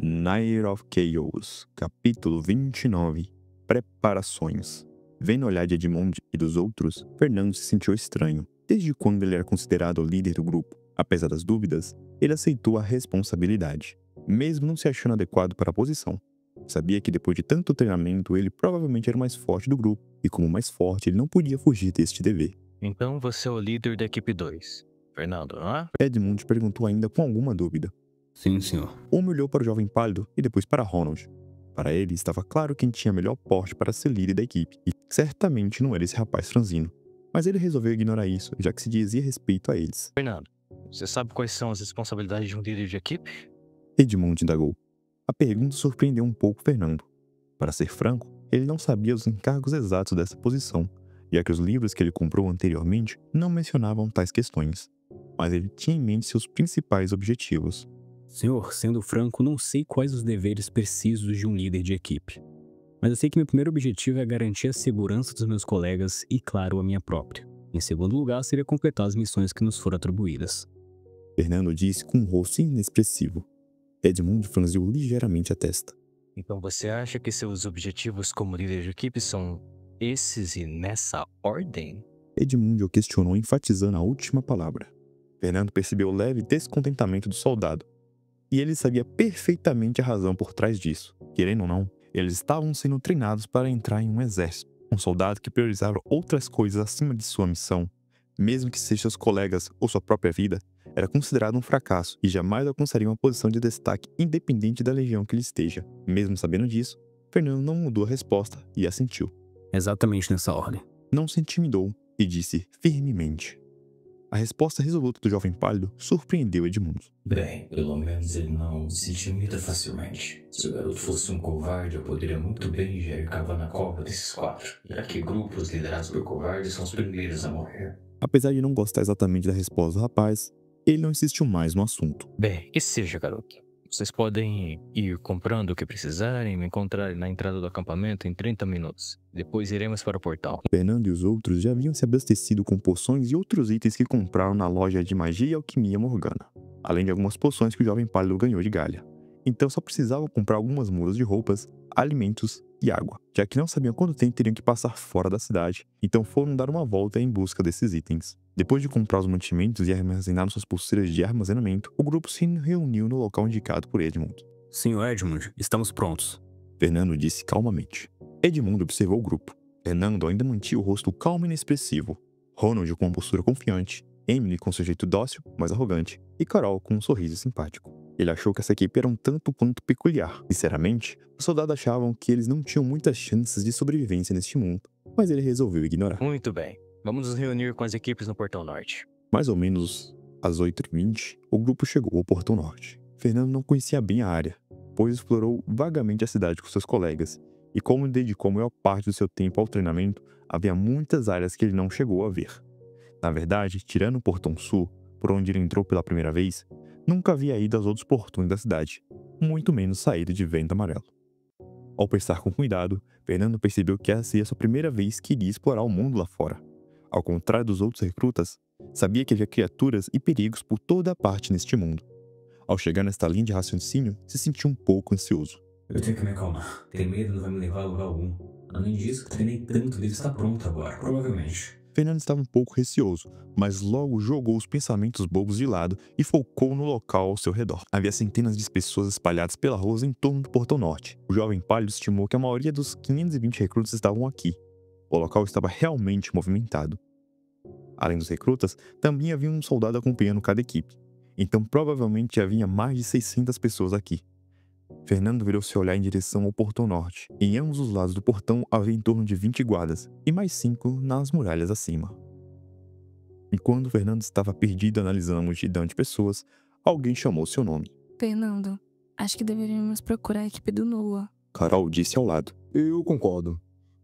Night of Chaos, capítulo 29. Preparações. Vendo o olhar de Edmund e dos outros, Fernando se sentiu estranho. Desde quando ele era considerado o líder do grupo? Apesar das dúvidas, ele aceitou a responsabilidade, mesmo não se achando adequado para a posição. Sabia que depois de tanto treinamento, ele provavelmente era o mais forte do grupo, e como mais forte, ele não podia fugir deste dever. Então você é o líder da equipe 2, Fernando, não é? Edmund perguntou ainda com alguma dúvida. Sim, senhor. Homem olhou para o jovem pálido e depois para Ronald. Para ele, estava claro quem tinha melhor porte para ser líder da equipe, e certamente não era esse rapaz franzino. Mas ele resolveu ignorar isso, já que se dizia respeito a eles. Fernando, você sabe quais são as responsabilidades de um líder de equipe? Edmund indagou. A pergunta surpreendeu um pouco Fernando. Para ser franco, ele não sabia os encargos exatos dessa posição, já que os livros que ele comprou anteriormente não mencionavam tais questões. Mas ele tinha em mente seus principais objetivos. Senhor, sendo franco, não sei quais os deveres precisos de um líder de equipe. Mas eu sei que meu primeiro objetivo é garantir a segurança dos meus colegas e, claro, a minha própria. Em segundo lugar, seria completar as missões que nos foram atribuídas. Fernando disse com um rosto inexpressivo. Edmund franziu ligeiramente a testa. Então você acha que seus objetivos como líder de equipe são esses e nessa ordem? Edmund o questionou, enfatizando a última palavra. Fernando percebeu o leve descontentamento do soldado. E ele sabia perfeitamente a razão por trás disso. Querendo ou não, eles estavam sendo treinados para entrar em um exército. Um soldado que priorizava outras coisas acima de sua missão, mesmo que sejam seus colegas ou sua própria vida, era considerado um fracasso e jamais alcançaria uma posição de destaque independente da legião que ele esteja. Mesmo sabendo disso, Fernando não mudou a resposta e assentiu. Exatamente nessa ordem. Não se intimidou e disse firmemente. A resposta resoluta do jovem pálido surpreendeu Edmundo. Bem, pelo menos ele não se intimida facilmente. Se o garoto fosse um covarde, eu poderia muito bem já ir cavando a cova desses quatro, já que grupos liderados por covardes são os primeiros a morrer. Apesar de não gostar exatamente da resposta do rapaz, ele não insistiu mais no assunto. Bem, que seja, garoto. Vocês podem ir comprando o que precisarem, me encontrar na entrada do acampamento em 30 minutos. Depois iremos para o portal. Fernando e os outros já haviam se abastecido com poções e outros itens que compraram na loja de magia e alquimia Morgana, além de algumas poções que o jovem pálido ganhou de Galha. Então só precisavam comprar algumas mudas de roupas, alimentos e água, já que não sabiam quanto tempo teriam que passar fora da cidade, então foram dar uma volta em busca desses itens. Depois de comprar os mantimentos e armazenar suas pulseiras de armazenamento, o grupo se reuniu no local indicado por Edmund. Senhor Edmund, estamos prontos. Fernando disse calmamente. Edmund observou o grupo. Fernando ainda mantinha o rosto calmo e inexpressivo. Ronald com uma postura confiante, Emily com seu jeito dócil, mas arrogante, e Carol com um sorriso simpático. Ele achou que essa equipe era um tanto quanto peculiar. Sinceramente, os soldados achavam que eles não tinham muitas chances de sobrevivência neste mundo, mas ele resolveu ignorar. Muito bem. Vamos nos reunir com as equipes no Portão Norte. Mais ou menos às 8h20, o grupo chegou ao Portão Norte. Fernando não conhecia bem a área, pois explorou vagamente a cidade com seus colegas, e como dedicou a maior parte do seu tempo ao treinamento, havia muitas áreas que ele não chegou a ver. Na verdade, tirando o Portão Sul, por onde ele entrou pela primeira vez, nunca havia ido aos outros portões da cidade, muito menos saído de Vento Amarelo. Ao pensar com cuidado, Fernando percebeu que essa seria a sua primeira vez que iria explorar o mundo lá fora. Ao contrário dos outros recrutas, sabia que havia criaturas e perigos por toda a parte neste mundo. Ao chegar nesta linha de raciocínio, se sentiu um pouco ansioso. Eu tenho que me acalmar. Ter medo não vai me levar a lugar algum. Além disso, treinei tanto, deve estar pronto agora, provavelmente. Fernando estava um pouco receoso, mas logo jogou os pensamentos bobos de lado e focou no local ao seu redor. Havia centenas de pessoas espalhadas pela rua em torno do Portão Norte. O jovem pálido estimou que a maioria dos 520 recrutas estavam aqui. O local estava realmente movimentado. Além dos recrutas, também havia um soldado acompanhando cada equipe. Então provavelmente havia mais de 600 pessoas aqui. Fernando virou seu olhar em direção ao Portão Norte. Em ambos os lados do portão havia em torno de 20 guardas, e mais 5 nas muralhas acima. Enquanto Fernando estava perdido analisando a multidão de pessoas, alguém chamou seu nome. Fernando, acho que deveríamos procurar a equipe do Noah. Carol disse ao lado. Eu concordo.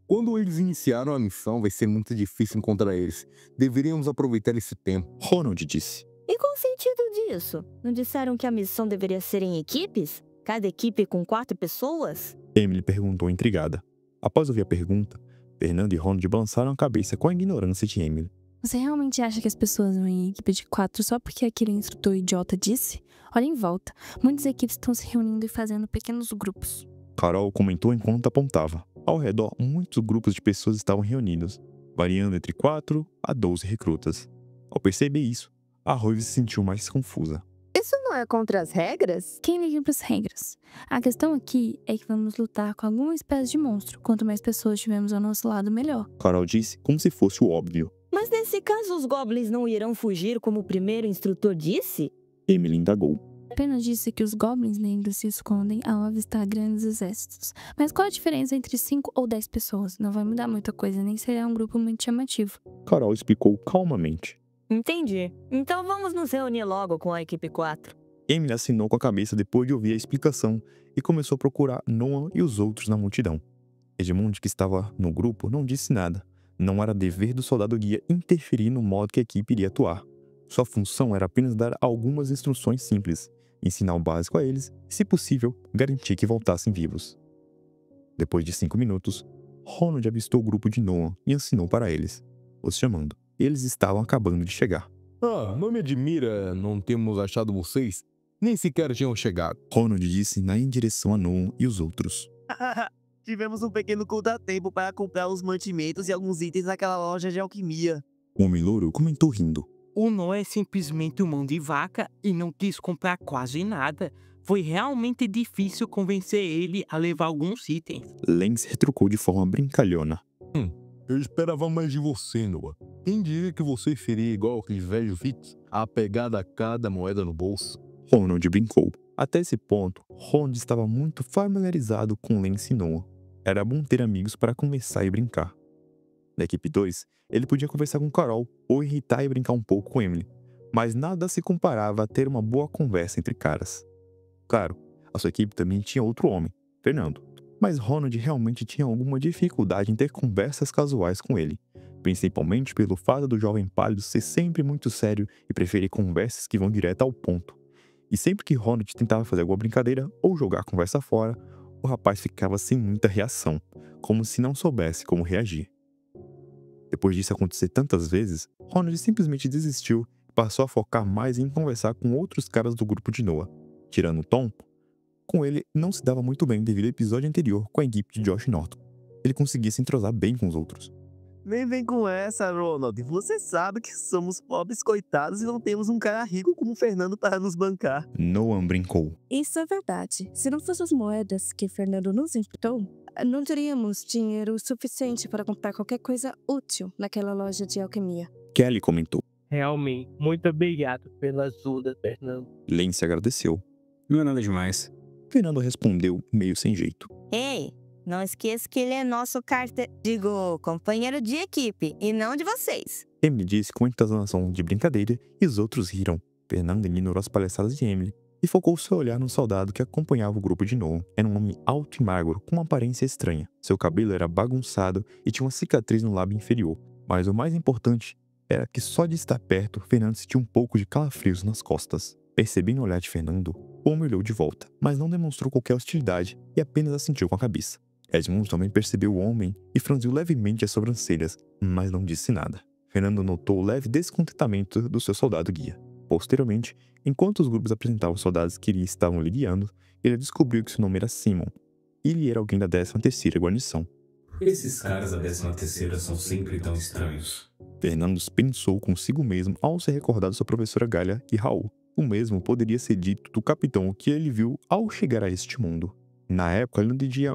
Quando eles iniciaram a missão, vai ser muito difícil encontrar eles. Deveríamos aproveitar esse tempo. Ronald disse. E qual o sentido disso? Não disseram que a missão deveria ser em equipes? Cada equipe com 4 pessoas? Emily perguntou intrigada. Após ouvir a pergunta, Fernando e Ronald balançaram a cabeça com a ignorância de Emily. Você realmente acha que as pessoas vão em equipe de 4 só porque aquele instrutor idiota disse? Olha em volta. Muitas equipes estão se reunindo e fazendo pequenos grupos. Carol comentou enquanto apontava. Ao redor, muitos grupos de pessoas estavam reunidos, variando entre 4 a 12 recrutas. Ao perceber isso, a Ruive se sentiu mais confusa. Isso não é contra as regras? Quem liga para as regras? A questão aqui é que vamos lutar com alguma espécie de monstro. Quanto mais pessoas tivermos ao nosso lado, melhor. Carol disse como se fosse o óbvio. Mas nesse caso, os goblins não irão fugir como o primeiro instrutor disse? Emily indagou. Apenas disse que os goblins negros se escondem ao avistar grandes exércitos. Mas qual a diferença entre 5 ou 10 pessoas? Não vai mudar muita coisa, nem será um grupo muito chamativo. Carol explicou calmamente. Entendi. Então vamos nos reunir logo com a equipe 4. Emily assinou com a cabeça depois de ouvir a explicação e começou a procurar Noah e os outros na multidão. Edmund, que estava no grupo, não disse nada. Não era dever do soldado-guia interferir no modo que a equipe iria atuar. Sua função era apenas dar algumas instruções simples, ensinar o básico a eles e, se possível, garantir que voltassem vivos. Depois de 5 minutos, Ronald avistou o grupo de Noah e ensinou para eles, os chamando. Eles estavam acabando de chegar. Não me admira não termos achado vocês. Nem sequer tinham chegado. Ronald disse em direção a Noah e os outros. Tivemos um pequeno contratempo para comprar os mantimentos e alguns itens naquela loja de alquimia. O homem louro comentou rindo. O Noah é simplesmente um mão de vaca e não quis comprar quase nada. Foi realmente difícil convencer ele a levar alguns itens. Lance retrucou de forma brincalhona. Eu esperava mais de você, Noah. Quem diria que você seria igual aqueles velhos Vitz, apegado a cada moeda no bolso? Ronald brincou. Até esse ponto, Ronald estava muito familiarizado com Lance e Noah. Era bom ter amigos para conversar e brincar. Da equipe 2, ele podia conversar com Carol ou irritar e brincar um pouco com Emily, mas nada se comparava a ter uma boa conversa entre caras. Claro, a sua equipe também tinha outro homem, Fernando, mas Ronald realmente tinha alguma dificuldade em ter conversas casuais com ele, principalmente pelo fato do jovem pálido ser sempre muito sério e preferir conversas que vão direto ao ponto. E sempre que Ronald tentava fazer alguma brincadeira ou jogar a conversa fora, o rapaz ficava sem muita reação, como se não soubesse como reagir. Depois disso acontecer tantas vezes, Ronald simplesmente desistiu e passou a focar mais em conversar com outros caras do grupo de Noah. Tirando Tom, com ele não se dava muito bem devido ao episódio anterior com a equipe de Josh Norton. Ele conseguia se entrosar bem com os outros. Nem vem com essa, Ronald. Você sabe que somos pobres coitados e não temos um cara rico como o Fernando para nos bancar. Noah brincou. Isso é verdade. Se não fossem as moedas que Fernando nos emprestou, não teríamos dinheiro suficiente para comprar qualquer coisa útil naquela loja de alquimia. Kelly comentou. Realmente, muito obrigado pela ajuda, Fernando. Lance agradeceu. Não é nada demais. Fernando respondeu meio sem jeito. Ei, não esqueça que ele é nosso companheiro de equipe e não de vocês. Emily disse com entonação de brincadeira e os outros riram. Fernando ignorou as palhaçadas de Emily e focou seu olhar no soldado que acompanhava o grupo de Noah. Era um homem alto e magro, com uma aparência estranha. Seu cabelo era bagunçado e tinha uma cicatriz no lábio inferior. Mas o mais importante era que só de estar perto, Fernando sentiu um pouco de calafrios nas costas. Percebendo o olhar de Fernando, o homem olhou de volta, mas não demonstrou qualquer hostilidade e apenas assentiu com a cabeça. Edmund também percebeu o homem e franziu levemente as sobrancelhas, mas não disse nada. Fernando notou o leve descontentamento do seu soldado-guia. Posteriormente, enquanto os grupos apresentavam os soldados que estavam lhe guiando, ele descobriu que seu nome era Simon. Ele era alguém da 13ª guarnição. Esses caras da 13ª são sempre tão estranhos. Fernando pensou consigo mesmo ao se recordar de sua professora Galha e Raul. O mesmo poderia ser dito do capitão que ele viu ao chegar a este mundo. Na época, ele não entendia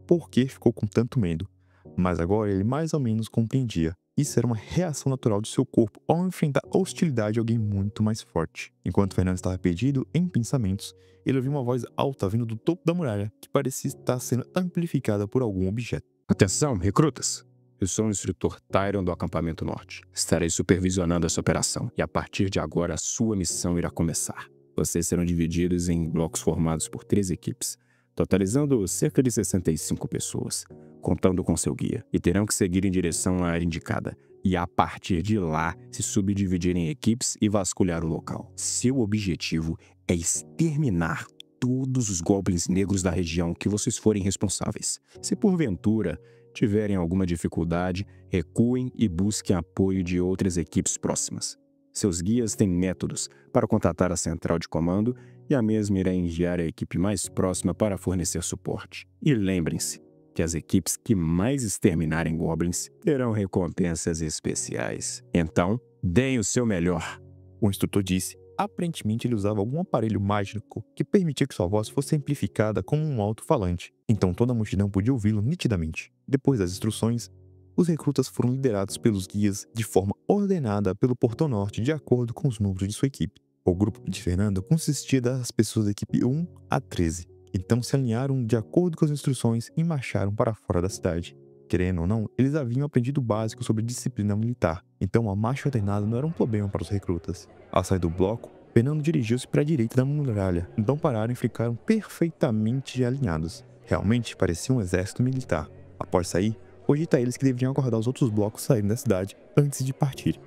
por que ficou com tanto medo, mas agora ele mais ou menos compreendia. Isso era uma reação natural do seu corpo ao enfrentar a hostilidade de alguém muito mais forte. Enquanto Fernando estava perdido em pensamentos, ele ouviu uma voz alta vindo do topo da muralha que parecia estar sendo amplificada por algum objeto. Atenção, recrutas! Eu sou o instrutor Tyron do acampamento norte. Estarei supervisionando essa operação e a partir de agora a sua missão irá começar. Vocês serão divididos em blocos formados por 3 equipes, totalizando cerca de 65 pessoas, contando com seu guia, e terão que seguir em direção à área indicada, e a partir de lá se subdividir em equipes e vasculhar o local. Seu objetivo é exterminar todos os goblins negros da região que vocês forem responsáveis. Se porventura tiverem alguma dificuldade, recuem e busquem apoio de outras equipes próximas. Seus guias têm métodos para contatar a central de comando e a mesma irá enviar a equipe mais próxima para fornecer suporte. E lembrem-se que as equipes que mais exterminarem goblins terão recompensas especiais. Então, deem o seu melhor. O instrutor disse. Aparentemente ele usava algum aparelho mágico que permitia que sua voz fosse amplificada como um alto-falante. Então toda a multidão podia ouvi-lo nitidamente. Depois das instruções, os recrutas foram liderados pelos guias de forma ordenada pelo Portão Norte de acordo com os números de sua equipe. O grupo de Fernando consistia das pessoas da equipe 1 a 13. Então se alinharam de acordo com as instruções e marcharam para fora da cidade. Querendo ou não, eles haviam aprendido o básico sobre disciplina militar, então a marcha ordenada não era um problema para os recrutas. Ao sair do bloco, Fernando dirigiu-se para a direita da muralha, então pararam e ficaram perfeitamente alinhados. Realmente parecia um exército militar. Após sair, cogita eles que deveriam aguardar os outros blocos saírem da cidade antes de partir.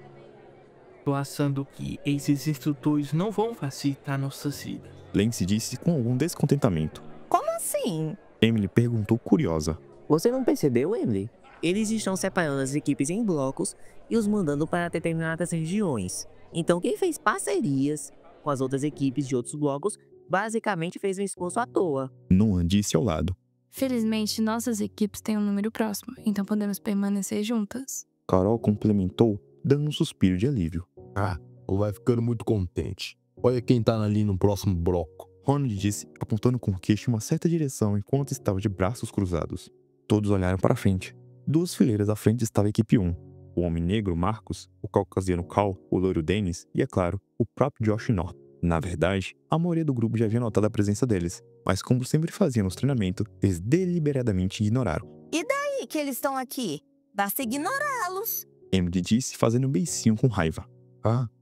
Tô achando que esses instrutores não vão facilitar nossas vidas. Lance disse com algum descontentamento. Como assim? Emily perguntou curiosa. Você não percebeu, Emily? Eles estão separando as equipes em blocos e os mandando para determinadas regiões. Então quem fez parcerias com as outras equipes de outros blocos basicamente fez um esforço à toa. Noah disse ao lado. Felizmente, nossas equipes têm um número próximo, então podemos permanecer juntas. Carol complementou, dando um suspiro de alívio. Vai ficando muito contente. Olha quem tá ali no próximo bloco. Ronald disse, apontando com o queixo em uma certa direção enquanto estava de braços cruzados. Todos olharam para frente. 2 fileiras à frente estava a equipe 1. O homem negro, Marcos, o caucasiano Cal, o loiro Dennis e, é claro, o próprio Josh North. Na verdade, a maioria do grupo já havia notado a presença deles, mas como sempre faziam nos treinamentos, eles deliberadamente ignoraram. E daí que eles estão aqui? Basta ignorá-los. Emily disse, fazendo um beicinho com raiva.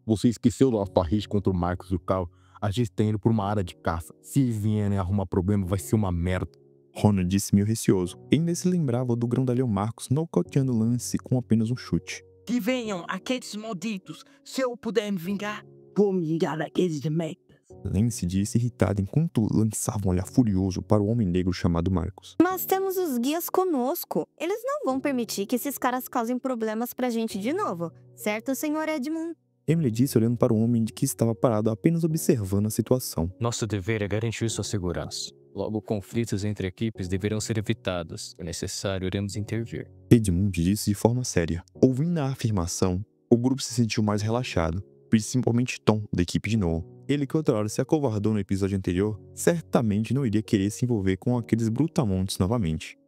Você esqueceu do nosso barriche contra o Marcos e o Cal? A gente está indo por uma área de caça. Se vierem arrumar problema, vai ser uma merda. Ronald disse meio receoso. Ainda se lembrava do grandalhão Marcos nocauteando Lance com apenas um chute. Que venham aqueles malditos. Se eu puder me vingar, vou me vingar daqueles merdas. Lance disse irritado enquanto lançava um olhar furioso para o homem negro chamado Marcos. Mas temos os guias conosco. Eles não vão permitir que esses caras causem problemas pra gente de novo. Certo, senhor Edmund? Emily disse olhando para o homem que estava parado apenas observando a situação. Nosso dever é garantir sua segurança. Logo, conflitos entre equipes deverão ser evitados. Se necessário, iremos intervir. Edmund disse de forma séria. Ouvindo a afirmação, o grupo se sentiu mais relaxado, principalmente Tom, da equipe de Noah. Ele que outra hora se acovardou no episódio anterior, certamente não iria querer se envolver com aqueles brutamontes novamente.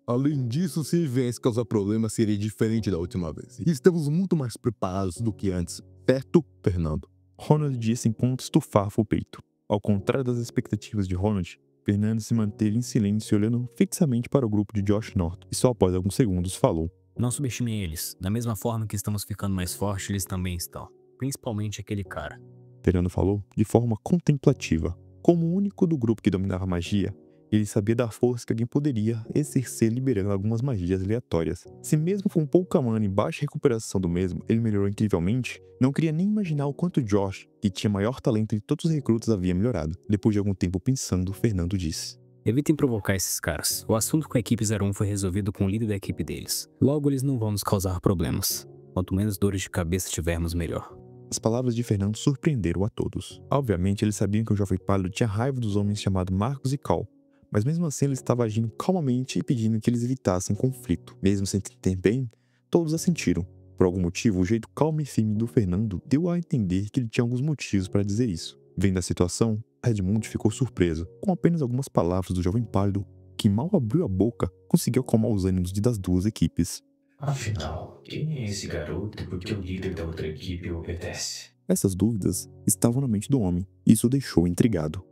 Além disso, se viesse causar problema, seria diferente da última vez. E estamos muito mais preparados do que antes, certo, Fernando? Ronald disse enquanto estufava o peito. Ao contrário das expectativas de Ronald, Fernando se manteve em silêncio olhando fixamente para o grupo de Josh North e só após alguns segundos falou. Não subestime eles. Da mesma forma que estamos ficando mais fortes, eles também estão. Principalmente aquele cara. Fernando falou de forma contemplativa. Como o único do grupo que dominava a magia, ele sabia da força que alguém poderia exercer liberando algumas magias aleatórias. Se mesmo com pouca mana e baixa recuperação do mesmo, ele melhorou incrivelmente, não queria nem imaginar o quanto Josh, que tinha maior talento de todos os recrutas, havia melhorado. Depois de algum tempo pensando, Fernando disse. Evitem provocar esses caras. O assunto com a equipe 01 foi resolvido com o líder da equipe deles. Logo, eles não vão nos causar problemas. Quanto menos dores de cabeça tivermos, melhor. As palavras de Fernando surpreenderam a todos. Obviamente, eles sabiam que o jovem pálido tinha raiva dos homens chamados Marcos e Cal. Mas mesmo assim ele estava agindo calmamente e pedindo que eles evitassem conflito. Mesmo sem entender bem, todos assentiram. Por algum motivo, o jeito calmo e firme do Fernando deu a entender que ele tinha alguns motivos para dizer isso. Vendo a situação, Edmund ficou surpreso. Com apenas algumas palavras do jovem pálido, que mal abriu a boca, conseguiu acalmar os ânimos das duas equipes. Afinal, quem é esse garoto e por que o líder da outra equipe o obedece? Essas dúvidas estavam na mente do homem, e isso o deixou intrigado.